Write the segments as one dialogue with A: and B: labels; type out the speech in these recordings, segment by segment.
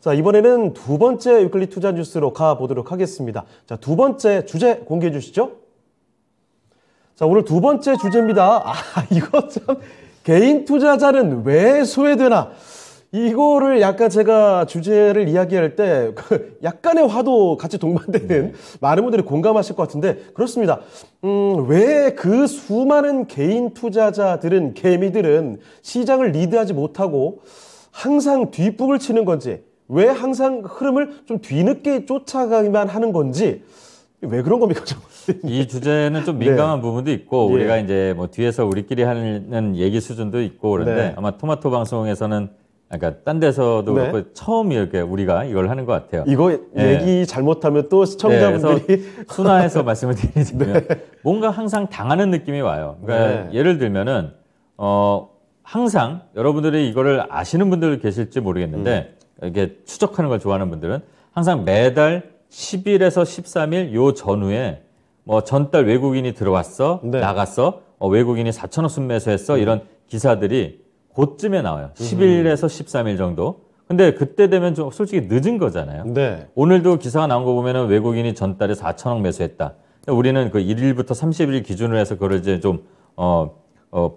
A: 자, 이번에는 두 번째 위클리 투자 뉴스로 가보도록 하겠습니다. 자, 두 번째 주제 공개해 주시죠. 자, 오늘 두 번째 주제입니다. 이거 참, 개인 투자자는 왜 소외되나? 이거를 약간 제가 주제를 이야기할 때 약간의 화도 같이 동반되는 많은 분들이 공감하실 것 같은데 그렇습니다. 왜 그 수많은 개인 투자자들은, 개미들은 시장을 리드하지 못하고 항상 뒷북을 치는 건지, 왜 항상 흐름을 좀 뒤늦게 쫓아가기만 하는 건지, 왜 그런 겁니까?
B: 이 주제는 좀 민감한
A: 네.
B: 부분도 있고,
A: 예.
B: 우리가 이제 뭐 뒤에서 우리끼리 하는 얘기 수준도 있고 그런데
A: 네.
B: 아마 토마토 방송에서는, 그러니까 딴 데서도
A: 네.
B: 그렇고 처음 이렇게 우리가 이걸 하는 것 같아요.
A: 이거 얘기 잘못하면 또 시청자분들이
B: 순화해서 말씀을 드리자면 뭔가 항상 당하는 느낌이 와요. 그러니까 예를 들면은 항상 여러분들이 이거를 아시는 분들 계실지 모르겠는데 이게 추적하는 걸 좋아하는 분들은 항상 매달 10일에서 13일 요 전후에 뭐 전달 외국인이 들어왔어, 나갔어, 외국인이 4천억 순매수했어 이런 기사들이 그쯤에 나와요. 10일에서 13일 정도. 근데 그때 되면 좀 솔직히 늦은 거잖아요.
A: 네.
B: 오늘도 기사가 나온 거 보면은 외국인이 전달에 4천억 매수했다. 우리는 그 1일부터 30일 기준으로 해서 그걸 이제 좀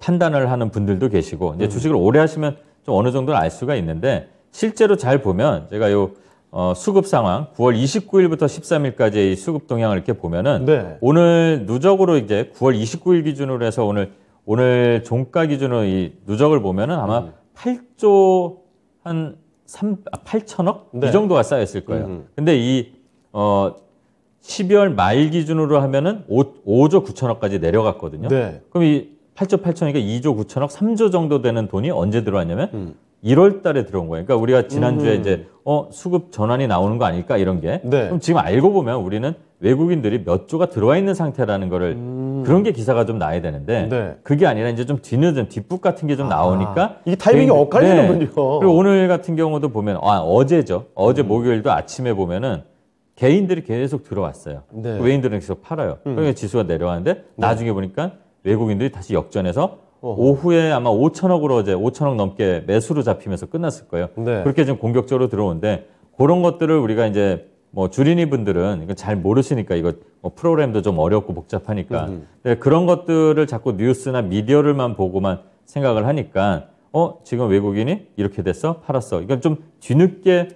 B: 판단을 하는 분들도 계시고 이제 주식을 오래 하시면 좀 어느 정도는 알 수가 있는데 실제로 잘 보면 제가 요 수급 상황 9월 29일부터 13일까지의 이 수급 동향을 이렇게 보면은
A: 네.
B: 오늘 누적으로 이제 9월 29일 기준으로 해서 오늘 종가 기준으로 이 누적을 보면은 아마 8조 한 8천억?
A: 네.
B: 이 정도가 쌓였을 거예요. 근데 이 12월 말 기준으로 하면은 5조 9천억까지 내려갔거든요.
A: 네.
B: 그럼 이 8조 8천이니까 2조 9천억, 3조 정도 되는 돈이 언제 들어왔냐면 1월 달에 들어온 거예요. 그러니까 우리가 지난주에 이제 수급 전환이 나오는 거 아닐까 이런 게.
A: 네.
B: 그럼 지금 알고 보면 우리는 외국인들이 몇 조가 들어와 있는 상태라는 거를 그런 게 기사가 좀 나야 되는데
A: 네.
B: 그게 아니라 이제 좀 뒤늦은 뒷북 같은 게 좀 나오니까
A: 이게 타이밍이 엇갈리는군요.
B: 그리고 오늘 같은 경우도 보면 어제죠. 어제 목요일도 아침에 보면은 개인들이 계속 들어왔어요.
A: 네.
B: 외인들은 계속 팔아요. 그러니까 지수가 내려왔는데 나중에 보니까 외국인들이 다시 역전해서 오후에 아마 5천억으로 어제 5천억 넘게 매수로 잡히면서 끝났을 거예요.
A: 네.
B: 그렇게 좀 공격적으로 들어오는데 그런 것들을 우리가 이제 뭐 주린이 분들은 이거 잘 모르시니까 이거 뭐 프로그램도 좀 어렵고 복잡하니까 근데 그런 것들을 자꾸 뉴스나 미디어를만 보고만 생각을 하니까 지금 외국인이 이렇게 됐어 팔았어 이건 좀 뒤늦게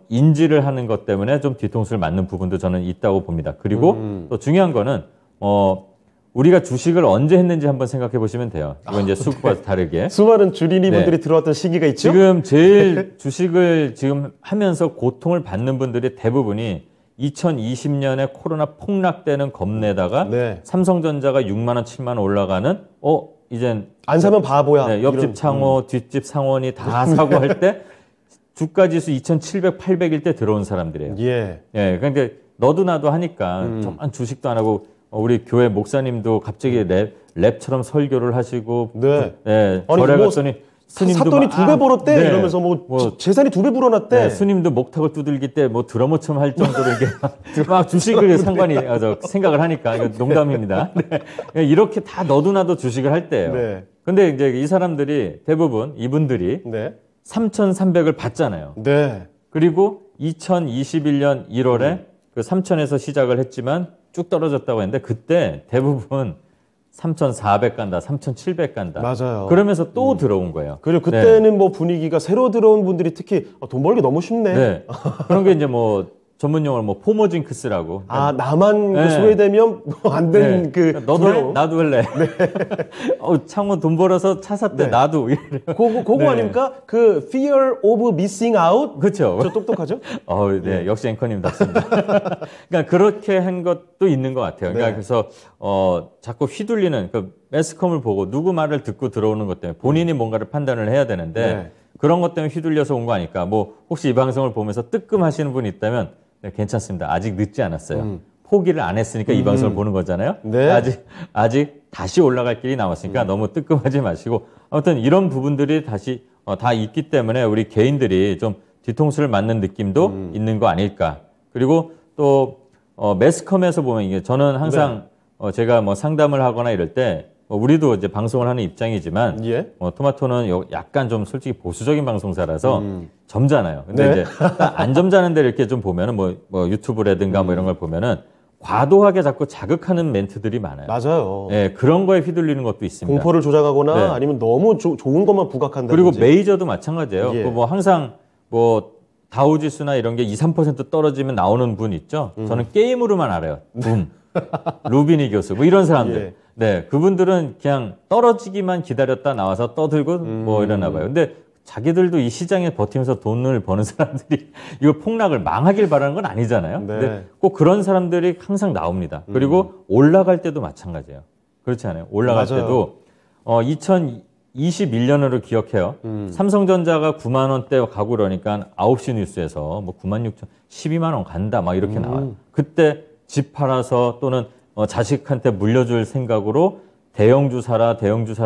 B: 인지를 하는 것 때문에 좀 뒤통수를 맞는 부분도 저는 있다고 봅니다. 그리고 또 중요한 거는 우리가 주식을 언제 했는지 한번 생각해 보시면 돼요. 이건 이제 수급과 다르게.
A: 수많은 주린이 분들이 들어왔던 시기가 있죠?
B: 지금 제일 주식을 지금 하면서 고통을 받는 분들이 대부분이 2020년에 코로나 폭락 때는 겁내다가
A: 네.
B: 삼성전자가 6만 원, 7만 원 올라가는 이젠
A: 안 사면 바보야.
B: 네, 옆집 창호, 뒷집 상원이 다 사고 할 때 주가지수 2,700, 800일 때 들어온 사람들이에요.
A: 예.
B: 예, 그러니까 너도 나도 하니까 정말 주식도 안 하고 우리 교회 목사님도 갑자기 랩처럼 설교를 하시고
A: 네.
B: 예,
A: 아니,
B: 절에
A: 뭐
B: 갔더니 스님도
A: 샀더니 두 배 벌었대
B: 네.
A: 이러면서 뭐 재산이 두 배 불어났대.
B: 네, 스님도 목탁을 두들기 때 뭐 드러머처럼 할 정도로 이게 막 주식을 상관이 생각을 하니까 이거 농담입니다. 네. 이렇게 다 너도 나도 주식을 할 때예요.
A: 네.
B: 근데 이제 이 사람들이 대부분 이분들이
A: 네.
B: 3,300을 받잖아요.
A: 네.
B: 그리고 2021년 1월에 그 3,000에서 시작을 했지만 쭉 떨어졌다고 했는데 그때 대부분 3,400 간다, 3,700 간다.
A: 맞아요.
B: 그러면서 또 들어온 거예요.
A: 그리고 그때는 뭐 분위기가 새로 들어온 분들이 특히 돈 벌기 너무 쉽네.
B: 네. 그런 게 이제 뭐 전문 용어로 뭐 포모징크스라고.
A: 나만
B: 네.
A: 소외되면 안 되는
B: 네. 너도 해? 나도 할래. 네. 창호 돈 벌어서 차 샀대.
A: 네.
B: 나도.
A: 그거
B: 네.
A: 아닙니까? 그 fear of missing out?
B: 그렇죠.
A: 저 똑똑하죠?
B: 네. 역시 앵커님답습니다. 그러니까 그렇게 한 것도 있는 것 같아요. 그러니까
A: 네.
B: 그래서 자꾸 휘둘리는 그 매스컴을 보고 누구 말을 듣고 들어오는 것 때문에 본인이 뭔가를 판단을 해야 되는데
A: 네.
B: 그런 것 때문에 휘둘려서 온 거 아닐까. 뭐 혹시 이 방송을 보면서 뜨끔하시는 분이 있다면 네, 괜찮습니다. 아직 늦지 않았어요. 포기를 안 했으니까 이 방송을 보는 거잖아요.
A: 네.
B: 아직 다시 올라갈 길이 남았으니까 너무 뜨끔하지 마시고 아무튼 이런 부분들이 다시 다 있기 때문에 우리 개인들이 좀 뒤통수를 맞는 느낌도 있는 거 아닐까. 그리고 또 매스컴에서 보면 이게 저는 항상 제가 뭐 상담을 하거나 이럴 때 우리도 이제 방송을 하는 입장이지만
A: 예.
B: 토마토는 약간 좀 솔직히 보수적인 방송사라서 점잖아요. 근데
A: 네.
B: 이제 안 점잖은 데를 이렇게 좀 보면은 뭐 유튜브라든가 뭐 이런 걸 보면은 과도하게 자꾸 자극하는 멘트들이 많아요.
A: 맞아요.
B: 네, 그런 거에 휘둘리는 것도 있습니다.
A: 공포를 조작하거나
B: 네.
A: 아니면 너무 좋은 것만 부각한다든지.
B: 그리고 메이저도 마찬가지예요.
A: 예.
B: 뭐 항상 뭐 다우지수나 이런 게 2, 3% 떨어지면 나오는 분 있죠. 저는 게임으로만 알아요. 붐, 루비니 교수, 뭐 이런 사람들.
A: 예.
B: 네, 그분들은 그냥 떨어지기만 기다렸다 나와서 떠들고 뭐 이러나 봐요. 근데 자기들도 이 시장에 버티면서 돈을 버는 사람들이 이거 폭락을 망하길 바라는 건 아니잖아요.
A: 네.
B: 근데 꼭 그런 사람들이 항상 나옵니다. 그리고 올라갈 때도 마찬가지예요. 그렇지 않아요? 올라갈
A: 맞아요.
B: 때도 2021년으로 기억해요. 삼성전자가 9만 원대 가고 그러니까 9시 뉴스에서 뭐 9만 6천, 12만 원 간다 막 이렇게 나와요. 그때 집 팔아서 또는 자식한테 물려줄 생각으로 대형주사라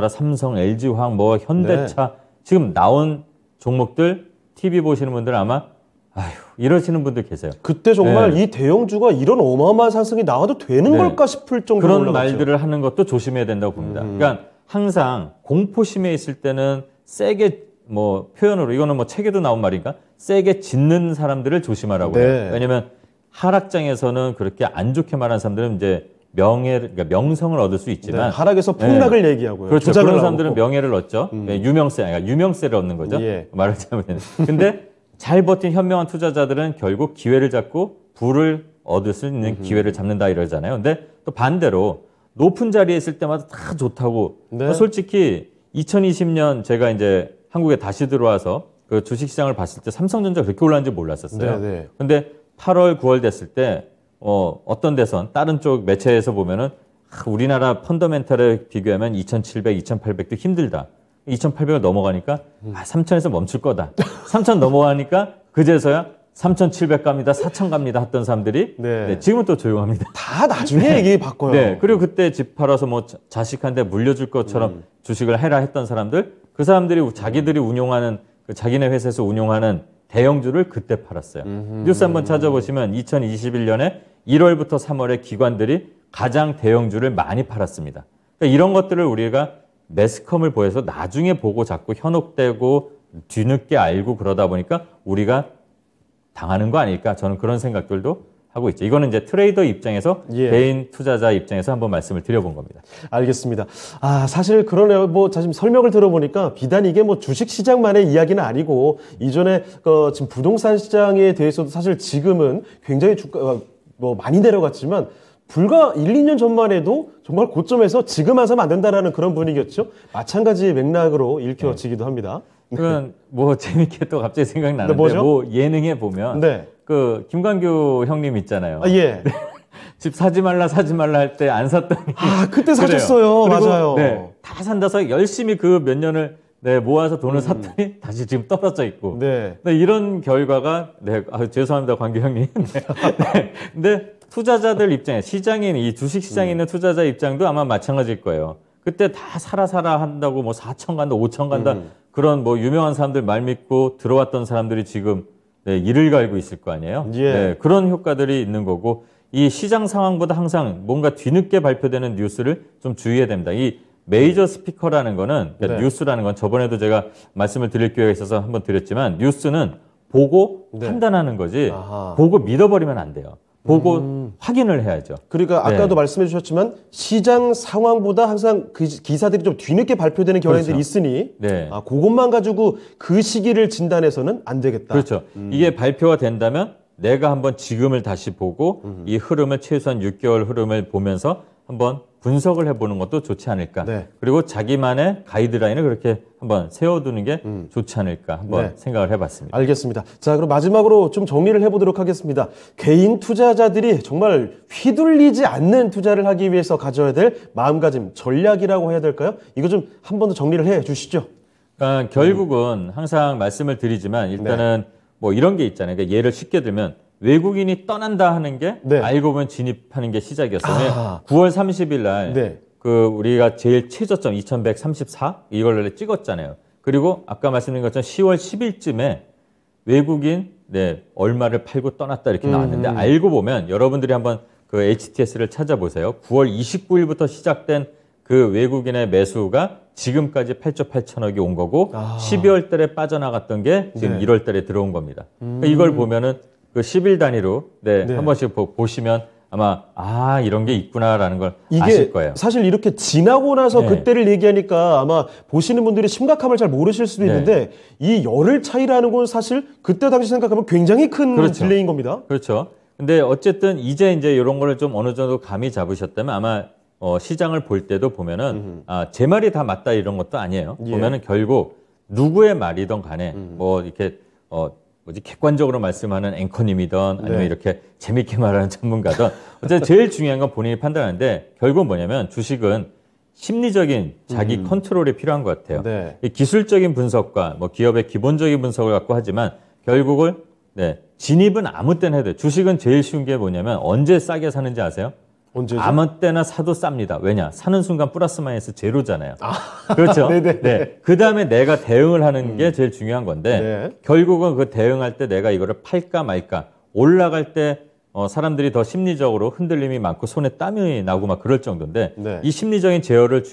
B: 삼성, LG화학, 뭐 현대차 지금 나온 종목들 TV 보시는 분들 아마 아휴 이러시는 분들 계세요.
A: 그때 정말
B: 네.
A: 이 대형주가 이런 어마어마한 상승이 나와도 되는
B: 네.
A: 걸까 싶을 정도로
B: 그런
A: 올라갔죠.
B: 말들을 하는 것도 조심해야 된다고 봅니다. 그러니까 항상 공포심에 있을 때는 세게 뭐 표현으로 이거는 뭐 책에도 나온 말인가 세게 짖는 사람들을 조심하라고 해요.
A: 네.
B: 왜냐하면 하락장에서는 그렇게 안 좋게 말하는 사람들은 이제 그러니까 명성을 얻을 수 있지만
A: 네, 하락에서 폭락을 얘기하고요.
B: 그렇죠.
A: 조작을
B: 그런
A: 하고.
B: 사람들은 명예를 얻죠. 네, 유명세를 얻는 거죠.
A: 예.
B: 말을 잘못했네. 근데 잘 버틴 현명한 투자자들은 결국 기회를 잡고 부를 얻을 수 있는 기회를 잡는다 이러잖아요. 근데 또 반대로 높은 자리에 있을 때마다 다 좋다고.
A: 네.
B: 솔직히 2020년 제가 이제 한국에 다시 들어와서 그 주식시장을 봤을 때 삼성전자 그렇게 올랐는지 몰랐었어요.
A: 네, 네.
B: 근데 8월, 9월 됐을 때 어떤 데선 다른 쪽 매체에서 보면은 우리나라 펀더멘탈에 비교하면 2,700, 2,800도 힘들다. 2,800을 넘어가니까 3,000에서 멈출 거다. 3,000 넘어가니까 그제서야 3,700 갑니다, 4,000 갑니다 했던 사람들이
A: 네.
B: 네, 지금은 또 조용합니다.
A: 다 나중에 얘기 바꿔요.
B: 네, 그리고 그때 집 팔아서 뭐 자식한테 물려줄 것처럼 주식을 해라 했던 사람들, 그 사람들이 자기들이 운용하는 그 자기네 회사에서 운용하는 대형주를 그때 팔았어요. 뉴스 한번 찾아보시면 2021년에 1월부터 3월에 기관들이 가장 대형주를 많이 팔았습니다. 그러니까 이런 것들을 우리가 매스컴을 보여서 나중에 보고 자꾸 현혹되고 뒤늦게 알고 그러다 보니까 우리가 당하는 거 아닐까 저는 그런 생각들도 하고 있죠. 이거는 이제 트레이더 입장에서
A: 예.
B: 개인 투자자 입장에서 한번 말씀을 드려본 겁니다.
A: 알겠습니다. 사실 그러네요. 뭐 지금 설명을 들어보니까 비단 이게 뭐 주식 시장만의 이야기는 아니고 이전에 지금 부동산 시장에 대해서도 사실 지금은 굉장히 주가 뭐 많이 내려갔지만 불과 1, 2년 전만 해도 정말 고점에서 지금 안 사면 안 된다라는 그런 분위기였죠. 마찬가지 맥락으로 읽혀지기도 합니다.
B: 그건 뭐 재밌게 또 갑자기 생각나는데
A: 네, 뭐죠?
B: 뭐 예능에 보면
A: 네.
B: 그 김광규 형님 있잖아요.
A: 예.
B: 집 사지 말라 할 때 안 샀더니
A: 그때
B: 그래요.
A: 사셨어요.
B: 그리고,
A: 맞아요.
B: 네, 다 산다서 열심히 그 몇 년을 모아서 돈을 샀더니 다시 지금 떨어져 있고.
A: 네.
B: 네, 이런 결과가 죄송합니다, 광규 형님. 네. 근데 투자자들 입장에 시장인 이 주식 시장에 있는 투자자 입장도 아마 마찬가지일 거예요. 그때 다 사라 한다고 뭐 4천 간다, 5천 간다 그런 뭐 유명한 사람들 말 믿고 들어왔던 사람들이 지금 이를 갈고 있을 거 아니에요.
A: 예.
B: 네, 그런 효과들이 있는 거고 이 시장 상황보다 항상 뭔가 뒤늦게 발표되는 뉴스를 좀 주의해야 됩니다. 이 메이저 스피커라는 거는 그러니까
A: 네.
B: 뉴스라는 건 저번에도 제가 말씀을 드릴 기회가 있어서 한번 드렸지만 뉴스는 보고
A: 네.
B: 판단하는 거지
A: 아하.
B: 보고 믿어버리면 안 돼요. 보고 확인을 해야죠.
A: 그러니까 아까도
B: 네.
A: 말씀해 주셨지만 시장 상황보다 항상 그 기사들이 좀 뒤늦게 발표되는 경향들이
B: 그렇죠.
A: 있으니
B: 네.
A: 그것만 가지고 그 시기를 진단해서는 안 되겠다.
B: 그렇죠. 이게 발표가 된다면 내가 한번 지금을 다시 보고 이 흐름을 최소한 6개월 흐름을 보면서 한번 분석을 해보는 것도 좋지 않을까.
A: 네.
B: 그리고 자기만의 가이드라인을 그렇게 한번 세워두는 게 좋지 않을까 한번
A: 네.
B: 생각을 해봤습니다.
A: 알겠습니다. 자, 그럼 마지막으로 좀 정리를 해보도록 하겠습니다. 개인 투자자들이 정말 휘둘리지 않는 투자를 하기 위해서 가져야 될 마음가짐, 전략이라고 해야 될까요? 이거 좀 한 번 더 정리를 해 주시죠.
B: 그러니까 결국은 항상 말씀을 드리지만 일단은 뭐 이런 게 있잖아요. 그러니까 예를 쉽게 들면 외국인이 떠난다 하는 게
A: 네.
B: 알고 보면 진입하는 게 시작이었어요.
A: 아.
B: 9월 30일 날
A: 네.
B: 그 우리가 제일 최저점 2134 이걸 찍었잖아요. 그리고 아까 말씀드린 것처럼 10월 10일쯤에 외국인 얼마를 팔고 떠났다 이렇게 나왔는데 알고 보면 여러분들이 한번 그 HTS를 찾아보세요. 9월 29일부터 시작된 그 그 외국인의 매수가 지금까지 8조 8천억이 온 거고 12월 달에 빠져나갔던 게 지금 1월 달에 들어온 겁니다. 그러니까 이걸 보면은 그 10일 단위로 한 번씩 보시면 아마 이런 게 있구나라는 걸 아실 거예요.
A: 사실 이렇게 지나고 나서 그때를 얘기하니까 아마 보시는 분들이 심각함을 잘 모르실 수도 있는데 이 열흘 차이라는 건 사실 그때 당시 생각하면 굉장히 큰 딜레이인 겁니다.
B: 그렇죠. 근데 어쨌든 이제 이런 거를 좀 어느 정도 감이 잡으셨다면 아마 시장을 볼 때도 보면은 제 말이 다 맞다 이런 것도 아니에요. 보면은 결국 누구의 말이든 간에 뭐 이렇게 객관적으로 말씀하는 앵커님이든 아니면 이렇게 재밌게 말하는 전문가든 어쨌든 제일 중요한 건 본인이 판단하는데 결국은 뭐냐면 주식은 심리적인 자기 컨트롤이 필요한 것 같아요. 이 기술적인 분석과 뭐 기업의 기본적인 분석을 갖고 하지만 결국은 진입은 아무 때나 해도 돼요. 주식은 제일 쉬운 게 뭐냐면 언제 싸게 사는지 아세요?
A: 언제죠?
B: 아무 때나 사도 쌉니다. 왜냐? 사는 순간 플러스 마이너스 제로잖아요. 그렇죠? 네. 그 다음에 내가 대응을 하는 게 제일 중요한 건데 결국은 그 대응할 때 내가 이거를 팔까 말까 올라갈 때 사람들이 더 심리적으로 흔들림이 많고 손에 땀이 나고 막 그럴 정도인데 이 심리적인 제어를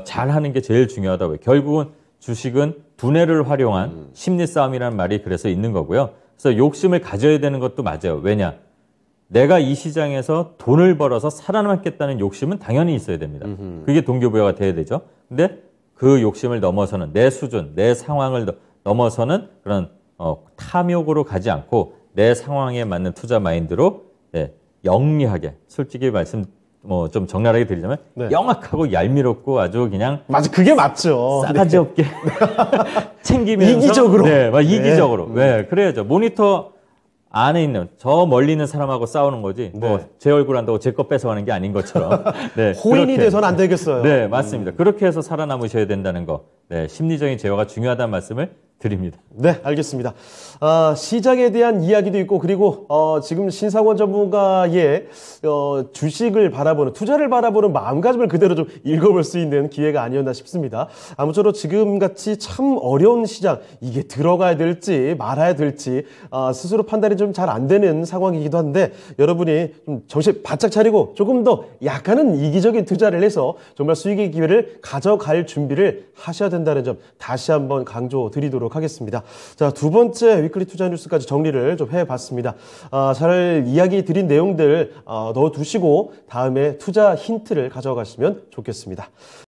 B: 잘 하는 게 제일 중요하다고요. 결국은 주식은 두뇌를 활용한 심리 싸움이라는 말이 그래서 있는 거고요. 그래서 욕심을 가져야 되는 것도 맞아요. 왜냐? 내가 이 시장에서 돈을 벌어서 살아남겠다는 욕심은 당연히 있어야 됩니다. 그게 동기부여가 돼야 되죠. 근데 그 욕심을 넘어서는 내 수준, 내 상황을 넘어서는 그런 탐욕으로 가지 않고 내 상황에 맞는 투자 마인드로 영리하게 솔직히 말씀 좀 적나라하게 드리자면 영악하고 얄미롭고 아주 그냥
A: 맞아 그게 맞죠.
B: 싸가지 없게 챙기면서
A: 이기적으로
B: 이기적으로 그래야죠. 모니터 안에 있는 저 멀리 있는 사람하고 싸우는 거지 뭐 제 얼굴 한다고 제 거 뺏어가는 게 아닌 것처럼
A: 호인이 돼서는 안 되겠어요.
B: 네 맞습니다. 그렇게 해서 살아남으셔야 된다는 거 심리적인 제어가 중요하다는 말씀을 드립니다.
A: 네, 알겠습니다. 시장에 대한 이야기도 있고 그리고 지금 신상원 전문가의 주식을 바라보는 투자를 바라보는 마음가짐을 그대로 좀 읽어볼 수 있는 기회가 아니었나 싶습니다. 아무쪼록 지금같이 참 어려운 시장 이게 들어가야 될지 말아야 될지 스스로 판단이 좀 잘 안 되는 상황이기도 한데 여러분이 좀 정신 바짝 차리고 조금 더 약간은 이기적인 투자를 해서 정말 수익의 기회를 가져갈 준비를 하셔야 된다는 점 다시 한번 강조드리도록 하겠습니다. 자, 두 번째 위클리 투자 뉴스까지 정리를 좀 해봤습니다. 잘 이야기 드린 내용들 넣어두시고 다음에 투자 힌트를 가져가시면 좋겠습니다.